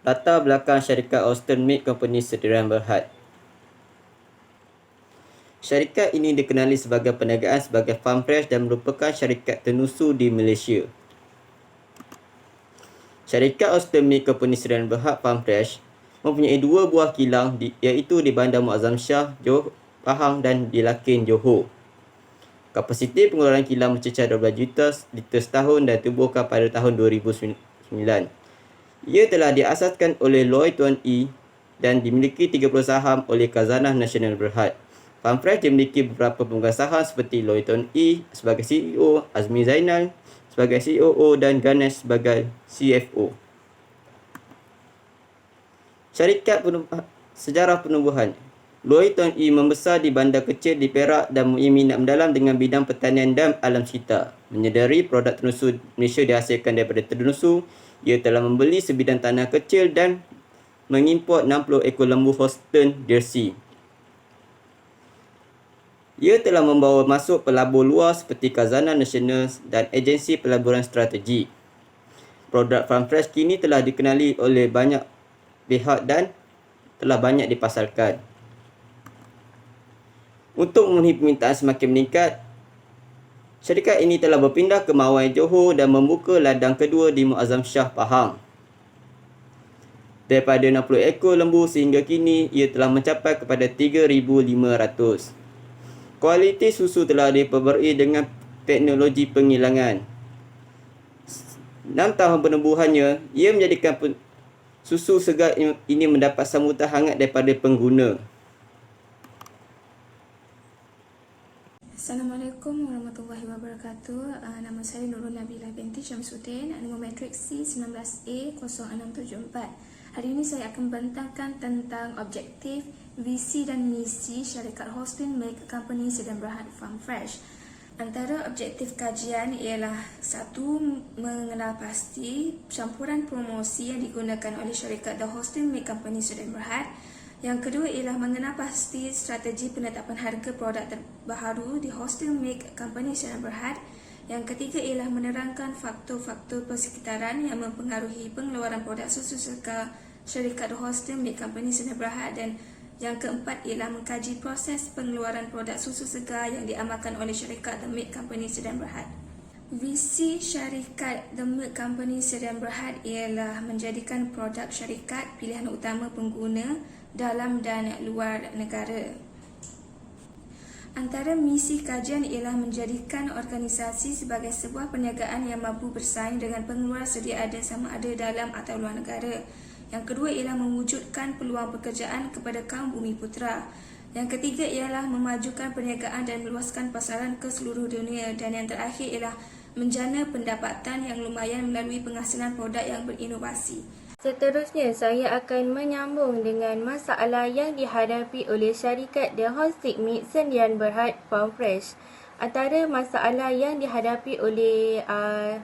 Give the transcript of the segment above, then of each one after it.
Latar belakang syarikat Austin Milk Company Sdn Bhd. Syarikat ini dikenali sebagai perniagaan sebagai Farm Fresh dan merupakan syarikat tenusu di Malaysia. Syarikat Austin Milk Company Sdn Bhd Farm Fresh mempunyai dua buah kilang iaitu di Bandar Muazzam Shah, Johor, Pahang dan di Lakin, Johor. Kapasiti pengeluaran kilang mencecah 12 juta liter setahun dan ditubuhkan pada tahun 2009. Ia telah diasaskan oleh Loy Tuan E dan dimiliki 30 saham oleh Khazanah Nasional Berhad. Farm Fresh dimiliki beberapa pemegang saham seperti Loy Tuan E sebagai CEO, Azmi Zainal sebagai COO dan Ganesh sebagai CFO. Sejarah penubuhan. Loy Tuan E membesar di bandar kecil di Perak dan mempunyai minat mendalam dengan bidang pertanian dan alam sekitar. Menyedari produk tenusu Malaysia dihasilkan daripada tenusu, ia telah membeli sebidang tanah kecil dan mengimport 60 ekor lembu Holstein Jersey. Ia telah membawa masuk pelabur luar seperti Khazanah Nasional dan agensi pelaburan strategi. Produk Farm Fresh kini telah dikenali oleh banyak pihak dan telah banyak dipasarkan. Untuk memenuhi permintaan semakin meningkat, syarikat ini telah berpindah ke Mawai, Johor dan membuka ladang kedua di Muazzam Shah, Pahang. Daripada 60 ekor lembu sehingga kini, ia telah mencapai kepada 3,500. Kualiti susu telah diperbarui dengan teknologi penghilangan. 6 tahun penubuhannya, ia menjadikan susu segar ini mendapat sambutan hangat daripada pengguna. Assalamualaikum warahmatullahi wabarakatuh. Nama saya Nurul Nabilah binti Syamsuddin, nombor matrik C19A0674. Hari ini saya akan membentangkan tentang objektif, visi dan misi syarikat Holstein Milk Company Sdn Bhd Farm Fresh. Antara objektif kajian ialah 1. Mengenal pasti campuran promosi yang digunakan oleh syarikat The Holstein Milk Company Sdn Bhd. Yang kedua ialah mengenal pasti strategi penetapan harga produk terbaru di Holstein Milk Company Sdn Bhd. Yang ketiga ialah menerangkan faktor-faktor persekitaran yang mempengaruhi pengeluaran produk susu segar syarikat The Holstein Milk Company Sdn Bhd. Dan yang keempat ialah mengkaji proses pengeluaran produk susu segar yang diamalkan oleh syarikat The Milk Company Sdn Bhd. Visi syarikat The Milk Company Sdn Bhd ialah menjadikan produk syarikat pilihan utama pengguna dalam dan luar negara. Antara misi kajian ialah menjadikan organisasi sebagai sebuah perniagaan yang mampu bersaing dengan pengeluar sedia ada sama ada dalam atau luar negara. Yang kedua ialah mewujudkan peluang pekerjaan kepada kaum Bumiputera. Yang ketiga ialah memajukan perniagaan dan meluaskan pasaran ke seluruh dunia. Dan yang terakhir ialah menjana pendapatan yang lumayan melalui penghasilan produk yang berinovasi. Seterusnya, saya akan menyambung dengan masalah yang dihadapi oleh syarikat The Holstein Milk Sdn Bhd Farm Fresh. Antara masalah yang dihadapi oleh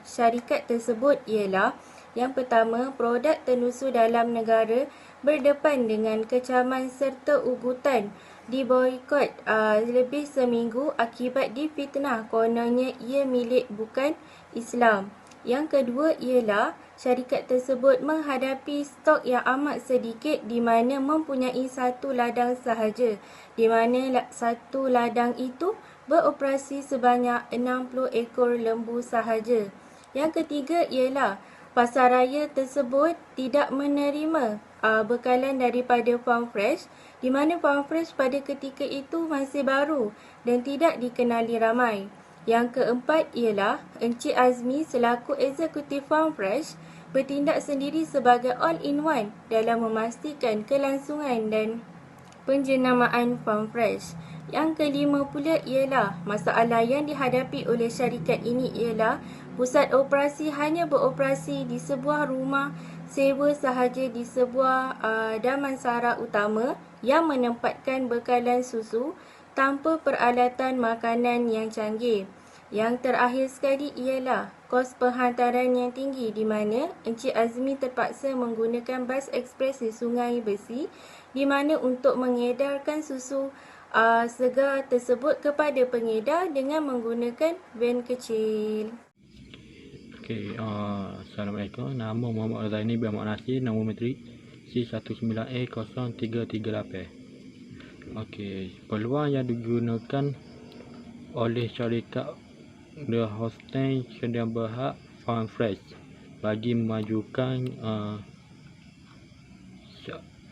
syarikat tersebut ialah yang pertama, produk tenusu dalam negara berdepan dengan kecaman serta ugutan diboikot lebih seminggu akibat difitnah kononnya ia milik bukan Islam. Yang kedua ialah syarikat tersebut menghadapi stok yang amat sedikit di mana mempunyai satu ladang sahaja, di mana satu ladang itu beroperasi sebanyak 60 ekor lembu sahaja. Yang ketiga ialah pasar raya tersebut tidak menerima bekalan daripada Farm Fresh, di mana Farm Fresh pada ketika itu masih baru dan tidak dikenali ramai. Yang keempat ialah Encik Azmi selaku eksekutif Farm Fresh bertindak sendiri sebagai all-in-one dalam memastikan kelangsungan dan penjenamaan Farm Fresh. Yang kelima pula ialah masalah yang dihadapi oleh syarikat ini ialah pusat operasi hanya beroperasi di sebuah rumah sewa sahaja di sebuah damansara utama yang menempatkan bekalan susu tanpa peralatan makanan yang canggih. Yang terakhir sekali ialah kos penghantaran yang tinggi di mana Encik Azmi terpaksa menggunakan bas ekspres di Sungai Besi di mana untuk mengedarkan susu segar tersebut kepada pengedar dengan menggunakan van kecil. Assalamualaikum. Nama Muhammad Zaini bin Muhammad Nasir, nombor metrik C19A0338. Peluang yang digunakan oleh syarikat The Hosting Sdn Bhd Farm Fresh bagi memajukan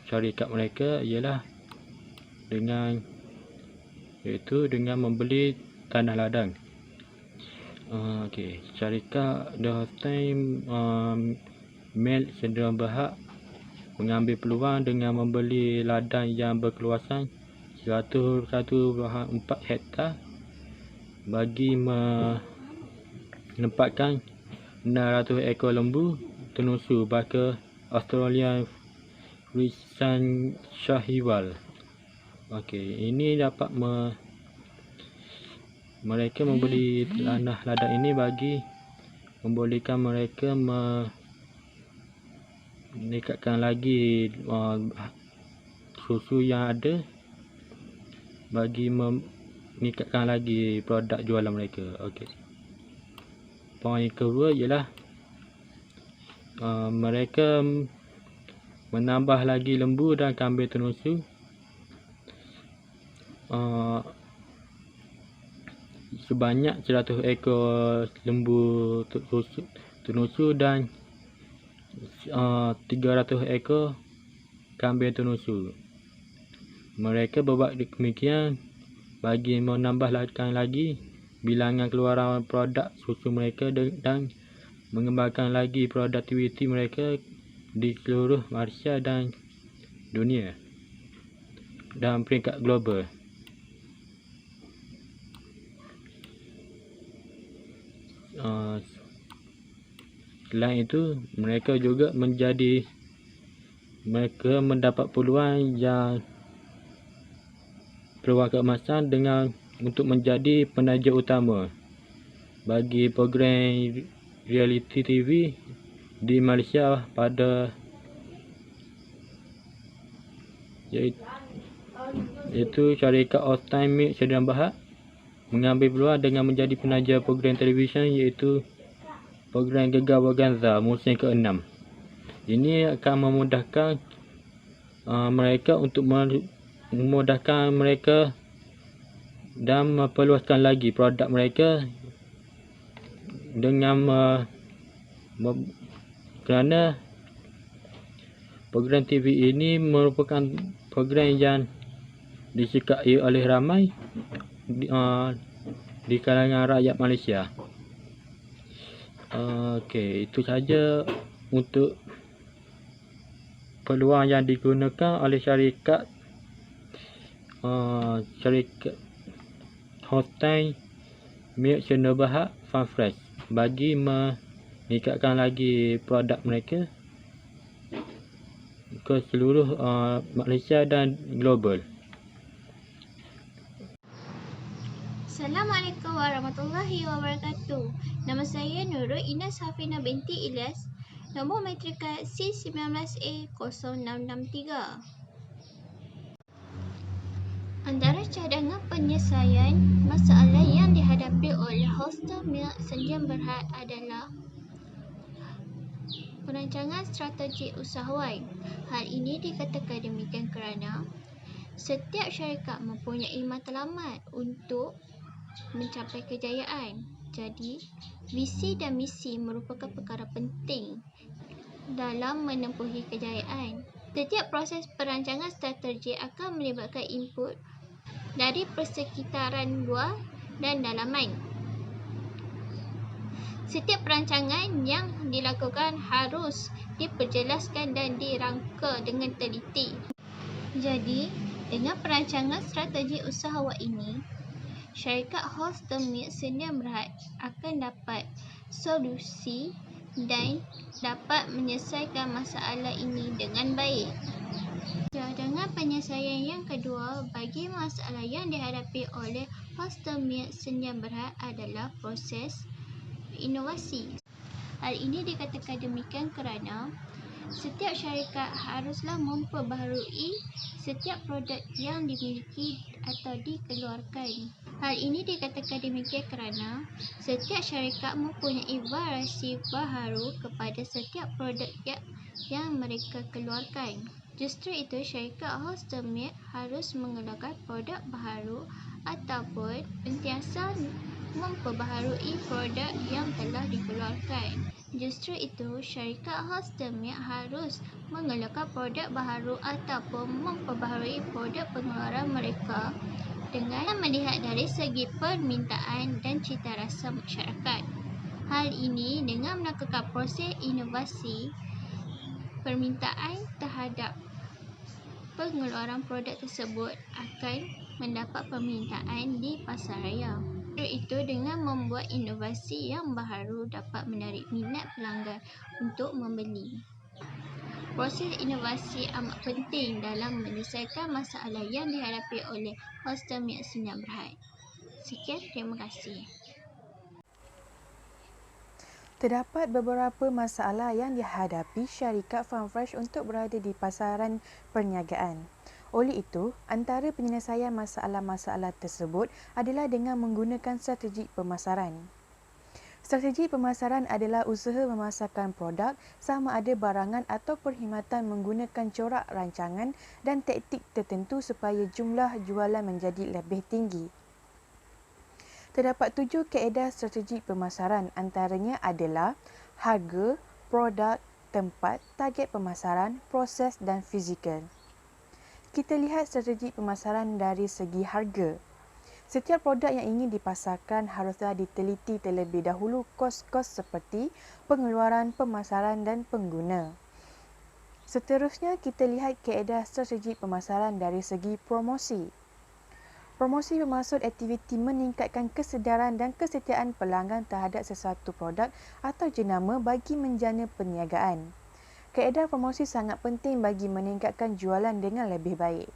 syarikat mereka ialah dengan membeli tanah ladang. Syarikat The Hosting Milk Sdn Bhd mengambil peluang dengan membeli ladang yang berkeluasan 101.4 hektar bagi menempatkan 600 ekor lembu tenusu baka Australian Friesian Sahiwal. Ini dapat mereka membeli tanah ladang ini bagi membolehkan mereka meningkatkan lagi susu yang ada bagi meningkatkan lagi produk jualan mereka. Poin kedua ialah mereka menambah lagi lembu dan kambing tenusu sebanyak 100 ekor lembu tenusu dan 300 ekor kambing tenusu. Mereka berbuat demikian bagi menambahkan lagi bilangan keluaran produk susu mereka dan mengembangkan lagi produktiviti mereka di seluruh Malaysia dan dunia dan peringkat global. Selain itu, mereka mendapat peluang keemasan untuk menjadi penaja utama bagi program reality TV di Malaysia iaitu syarikat Hosting Milk Sdn Bhd mengambil peluang dengan menjadi penaja program televisyen iaitu program Gegar Organza musim ke-6. Ini akan memudahkan mereka dan memperluaskan lagi produk mereka kerana program TV ini merupakan program yang disukai oleh ramai di kalangan rakyat Malaysia. Itu saja untuk peluang yang digunakan oleh syarikat Hosting Milk Sdn Bhd Farm Fresh bagi meningkatkan lagi produk mereka ke seluruh Malaysia dan global. Assalamualaikum warahmatullahi wabarakatuh. Nama saya Nurul Ines Hafina binti Ilyas, nombor matrika C19A0663. Antara cadangan penyelesaian masalah yang dihadapi oleh Hosting Milk Sdn Bhd adalah perancangan strategi usahawan. Hal ini dikatakan demikian kerana setiap syarikat mempunyai matlamat untuk mencapai kejayaan. Jadi, visi dan misi merupakan perkara penting dalam menempuhi kejayaan. Setiap proses perancangan strategi akan melibatkan input dari persekitaran luar dan dalaman. Setiap perancangan yang dilakukan harus diperjelaskan dan dirangka dengan teliti. Jadi, dengan perancangan strategi usahawan ini, syarikat Hosting Milk Sdn Bhd akan dapat solusi dan dapat menyelesaikan masalah ini dengan baik. Cadangan penyelesaian yang kedua bagi masalah yang dihadapi oleh Hosting Milk Sdn Bhd adalah proses inovasi. Hal ini dikatakan demikian kerana Setiap syarikat haruslah memperbaharui setiap produk yang dimiliki atau dikeluarkan. Hal ini dikatakan demikian kerana setiap syarikat mempunyai variasi baharu kepada setiap produk yang mereka keluarkan. Justru itu, syarikat Holston Milk harus mengeluarkan produk baharu ataupun sentiasa memperbaharui produk yang telah dikeluarkan. Justru itu, syarikat Holston Milk harus mengeluarkan produk baharu ataupun memperbaharui produk pengeluaran mereka dengan melihat dari segi permintaan dan citarasa masyarakat. Hal ini dengan melakukan proses inovasi, permintaan terhadap pengeluaran produk tersebut akan mendapat permintaan di pasaraya. Itu dengan membuat inovasi yang baharu dapat menarik minat pelanggan untuk membeli. Proses inovasi amat penting dalam menyelesaikan masalah yang dihadapi oleh Holston Milk Sdn Bhd. Sekian, terima kasih. Terdapat beberapa masalah yang dihadapi syarikat Farmfresh untuk berada di pasaran perniagaan. Oleh itu, antara penyelesaian masalah-masalah tersebut adalah dengan menggunakan strategi pemasaran. Strategi pemasaran adalah usaha memasarkan produk sama ada barangan atau perkhidmatan menggunakan corak rancangan dan taktik tertentu supaya jumlah jualan menjadi lebih tinggi. Terdapat 7 kaedah strategi pemasaran, antaranya adalah harga, produk, tempat, target pemasaran, proses dan fizikal. Kita lihat strategi pemasaran dari segi harga. Setiap produk yang ingin dipasarkan haruslah diteliti terlebih dahulu kos-kos seperti pengeluaran, pemasaran dan pengguna. Seterusnya, kita lihat kaedah strategi pemasaran dari segi promosi. Promosi bermaksud aktiviti meningkatkan kesedaran dan kesetiaan pelanggan terhadap sesuatu produk atau jenama bagi menjana perniagaan. Kaedah promosi sangat penting bagi meningkatkan jualan dengan lebih baik.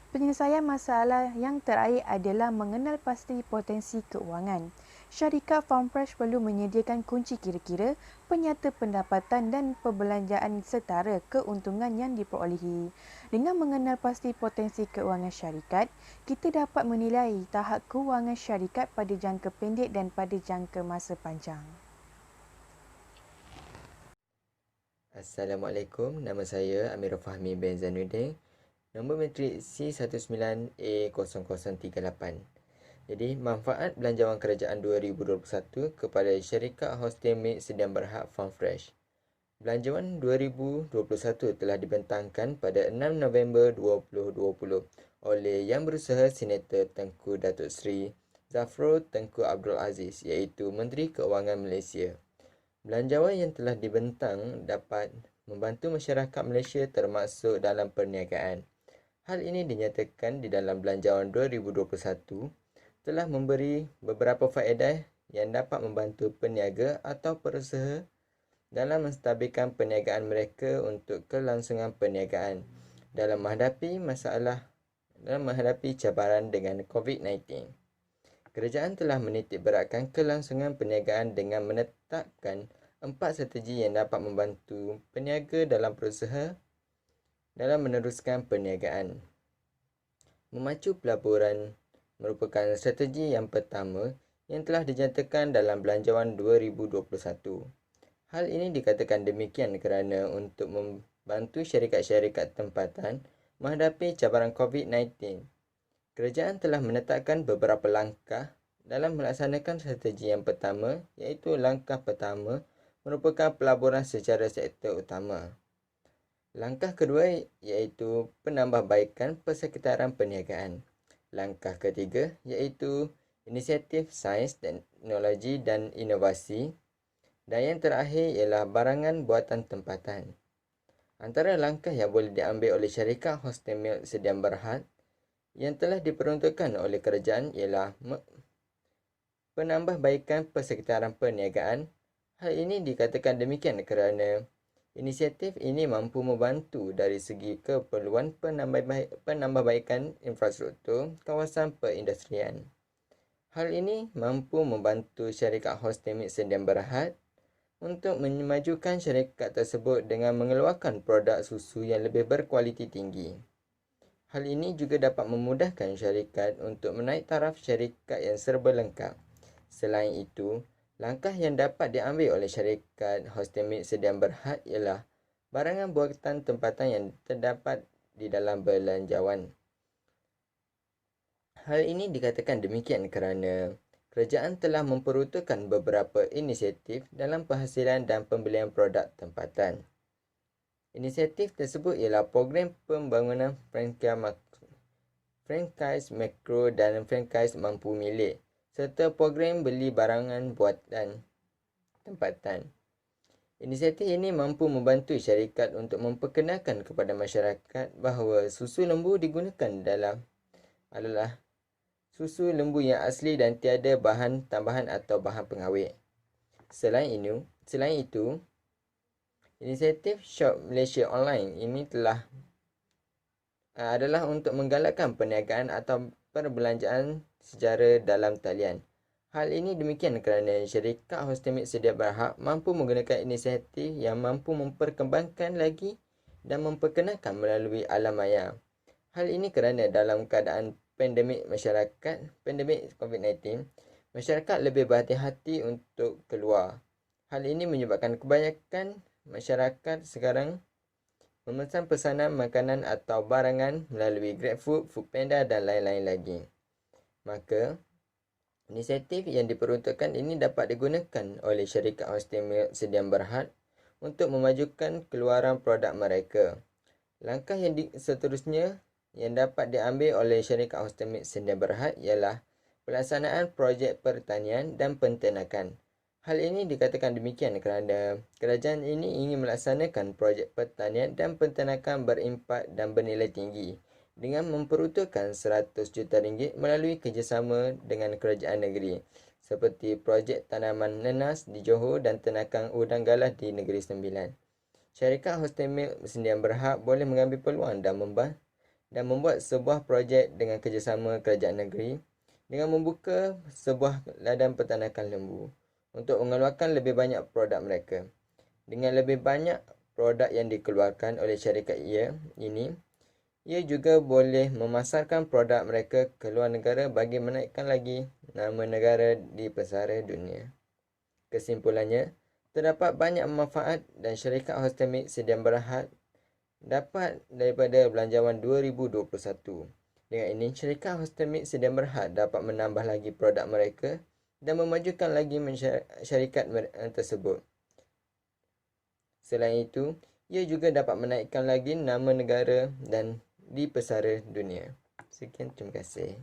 Penyelesaian masalah yang terakhir adalah mengenal pasti potensi keuangan. Syarikat Farmfresh perlu menyediakan kunci kira-kira, penyata pendapatan dan perbelanjaan setara keuntungan yang diperolehi. Dengan mengenal pasti potensi keuangan syarikat, kita dapat menilai tahap keuangan syarikat pada jangka pendek dan pada jangka masa panjang. Assalamualaikum, nama saya Amirul Fahmi bin Zainuddin. Nombor matrik C19A0038. Jadi, manfaat belanjawan kerajaan 2021 kepada syarikat Holston Milk Sdn Bhd Farmfresh. Belanjawan 2021 telah dibentangkan pada 6 November 2020 oleh Yang Berusaha Senator Tengku Datuk Seri Zafrul Tengku Abdul Aziz, iaitu Menteri Keuangan Malaysia. Belanjawan yang telah dibentang dapat membantu masyarakat Malaysia termasuk dalam perniagaan. Hal ini dinyatakan di dalam belanjawan 2021 telah memberi beberapa faedah yang dapat membantu peniaga atau perusaha dalam menstabilkan perniagaan mereka untuk kelangsungan perniagaan dalam menghadapi cabaran dengan COVID-19. Kerajaan telah menitik beratkan kelangsungan perniagaan dengan menetapkan 4 strategi yang dapat membantu peniaga dalam perusaha dalam meneruskan perniagaan. Memacu pelaburan merupakan strategi yang pertama yang telah dinyatakan dalam belanjawan 2021. Hal ini dikatakan demikian kerana untuk membantu syarikat-syarikat tempatan menghadapi cabaran COVID-19. Kerajaan telah menetapkan beberapa langkah dalam melaksanakan strategi yang pertama, iaitu langkah pertama merupakan pelaburan secara sektor utama. Langkah kedua iaitu penambahbaikan persekitaran perniagaan. Langkah ketiga iaitu inisiatif sains, teknologi dan inovasi. Dan yang terakhir ialah barangan buatan tempatan. Antara langkah yang boleh diambil oleh syarikat Holston Milk Sdn Bhd yang telah diperuntukkan oleh kerajaan ialah penambahbaikan persekitaran perniagaan. Hal ini dikatakan demikian kerana inisiatif ini mampu membantu dari segi keperluan penambahbaikan infrastruktur kawasan perindustrian. Hal ini mampu membantu syarikat Holston Milk Sdn Bhd untuk memajukan syarikat tersebut dengan mengeluarkan produk susu yang lebih berkualiti tinggi. Hal ini juga dapat memudahkan syarikat untuk menaik taraf syarikat yang serba lengkap. Selain itu, langkah yang dapat diambil oleh syarikat hosting milk sediaan berhad ialah barangan buatan tempatan yang terdapat di dalam belanjawan. Hal ini dikatakan demikian kerana kerajaan telah memperuntukkan beberapa inisiatif dalam penghasilan dan pembelian produk tempatan. Inisiatif tersebut ialah program pembangunan franchise mikro dan franchise mampu milik serta program beli barangan buatan tempatan. Inisiatif ini mampu membantu syarikat untuk memperkenalkan kepada masyarakat bahawa susu lembu digunakan adalah susu lembu yang asli dan tiada bahan tambahan atau bahan pengawet. Selain itu, inisiatif Shop Malaysia Online ini adalah untuk menggalakkan perniagaan atau perbelanjaan secara dalam talian. Hal ini demikian kerana syarikat hosting milk sediaan berhad mampu menggunakan inisiatif yang mampu memperkembangkan lagi dan memperkenalkan melalui alam maya. Hal ini kerana dalam keadaan pandemik COVID-19, masyarakat lebih berhati-hati untuk keluar. Hal ini menyebabkan kebanyakan masyarakat sekarang memesan pesanan makanan atau barangan melalui GrabFood, Foodpanda dan lain-lain lagi. Maka, inisiatif yang diperuntukkan ini dapat digunakan oleh syarikat hosting milk sediaan berhad untuk memajukan keluaran produk mereka. Langkah yang seterusnya yang dapat diambil oleh syarikat hosting milk sediaan berhad ialah pelaksanaan projek pertanian dan penternakan. Hal ini dikatakan demikian kerana kerajaan ini ingin melaksanakan projek pertanian dan penternakan berimpak dan bernilai tinggi dengan memperuntukkan RM100 juta melalui kerjasama dengan kerajaan negeri seperti projek tanaman nenas di Johor dan ternakan udang galah di Negeri Sembilan. Syarikat hosting milk sediaan berhad boleh mengambil peluang dan membuat sebuah projek dengan kerjasama kerajaan negeri dengan membuka sebuah ladang pertanakan lembu untuk mengeluarkan lebih banyak produk mereka. Dengan lebih banyak produk yang dikeluarkan oleh syarikat ia juga boleh memasarkan produk mereka ke luar negara bagi menaikkan lagi nama negara di pesara dunia. Kesimpulannya, terdapat banyak manfaat dan syarikat hosting milk sediaan berhad dapat daripada belanjawan 2021. Dengan ini, syarikat hosting milk sediaan berhad dapat menambah lagi produk mereka dan memajukan lagi syarikat tersebut. Selain itu, ia juga dapat menaikkan lagi nama negara dan di pesara dunia. Sekian, terima kasih.